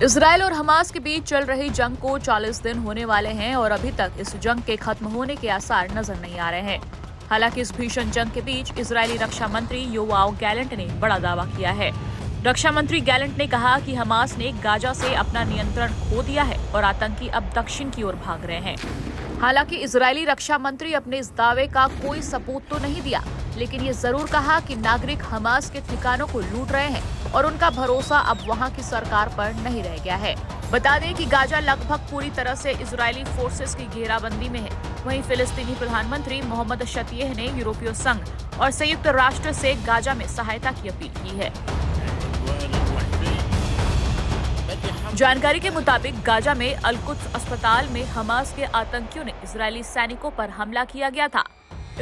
Israel और Hamas के बीच चल रही जंग को 40 दिन होने वाले हैं और अभी तक इस जंग के खत्म होने के आसार नजर नहीं आ रहे हैं। हालांकि इस भीषण जंग के बीच इजरायली रक्षा मंत्री योआव गैलेंट ने बड़ा दावा किया है। रक्षा मंत्री गैलेंट ने कहा कि हमास ने गाजा से अपना नियंत्रण खो दिया है और आतंकी अब दक्षिण की ओर भाग रहे हैं। हालांकि इजरायली रक्षा मंत्री अपने इस दावे का कोई सबूत तो नहीं दिया, लेकिन ये जरूर कहा कि नागरिक हमास के ठिकानों को लूट रहे हैं और उनका भरोसा अब वहां की सरकार पर नहीं रह गया है। बता दें कि गाजा लगभग पूरी तरह से इजरायली फोर्सेस की घेराबंदी में है। वहीं फिलिस्तीनी प्रधानमंत्री मोहम्मद शतीह ने यूरोपीय संघ और संयुक्त राष्ट्र से गाजा में सहायता की अपील की है। जानकारी के मुताबिक गाजा में अल-कुद्स अस्पताल में हमास के आतंकियों ने इजरायली सैनिकों पर हमला किया गया था।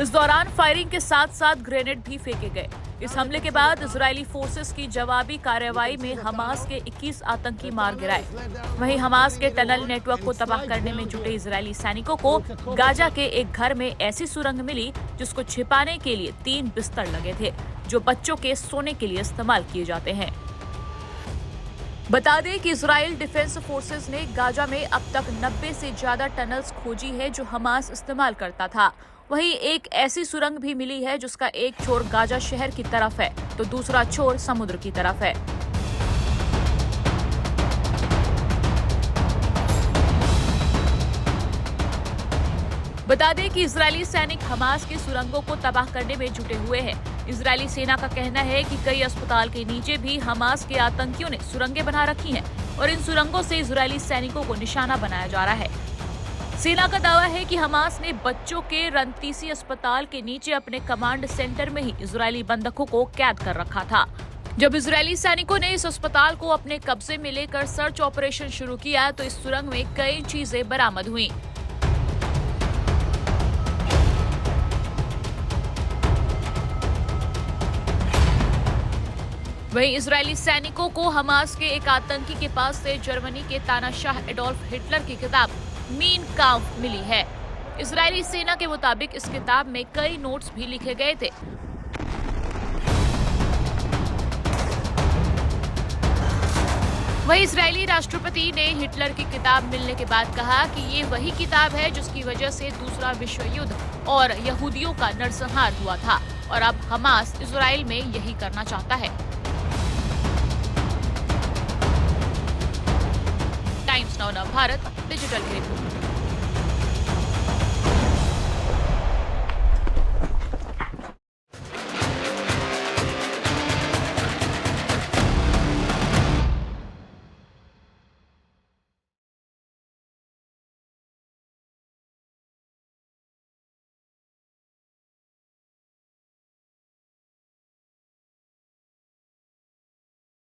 इस दौरान फायरिंग के साथ साथ ग्रेनेड भी फेंके गए। इस हमले के बाद इजरायली फोर्सेस की जवाबी कार्रवाई में हमास के 21 आतंकी मार गिराए। वहीं हमास के टनल नेटवर्क को तबाह करने में जुटे इजरायली सैनिकों को गाजा के एक घर में ऐसी सुरंग मिली जिसको छिपाने के लिए 3 बिस्तर लगे थे, जो बच्चों के सोने के लिए इस्तेमाल किए जाते हैं। बता दें कि इजरायल डिफेंस फोर्सेस ने गाजा में अब तक 90 से ज्यादा टनल्स खोजी है जो हमास इस्तेमाल करता था। वहीं एक ऐसी सुरंग भी मिली है जिसका एक छोर गाजा शहर की तरफ है तो दूसरा छोर समुद्र की तरफ है। बता दें कि इजरायली सैनिक हमास की सुरंगों को तबाह करने में जुटे हुए हैं। इजरायली सेना का कहना है कि कई अस्पताल के नीचे भी हमास के आतंकियों ने सुरंगें बना रखी हैं और इन सुरंगों से इजरायली सैनिकों को निशाना बनाया जा रहा है। सेना का दावा है कि हमास ने बच्चों के रंतीसी अस्पताल के नीचे अपने कमांड सेंटर में ही इजरायली बंधकों को कैद कर रखा था। जब इजरायली सैनिकों ने इस अस्पताल को अपने कब्जे में लेकर सर्च ऑपरेशन शुरू किया तो इस सुरंग में कई चीजें बरामद हुई। वहीं इजरायली सैनिकों को हमास के एक आतंकी के पास से जर्मनी के तानाशाह एडोल्फ हिटलर की किताब मीन काम्फ मिली है। इजरायली सेना के मुताबिक इस किताब में कई नोट्स भी लिखे गए थे। वहीं इजरायली राष्ट्रपति ने हिटलर की किताब मिलने के बाद कहा कि ये वही किताब है जिसकी वजह से दूसरा विश्व युद्ध और यहूदियों का नरसंहार हुआ था और अब हमास इजरायल में यही करना चाहता है। टाइम्स नाउ भारत डिजिटल की रिपोर्ट।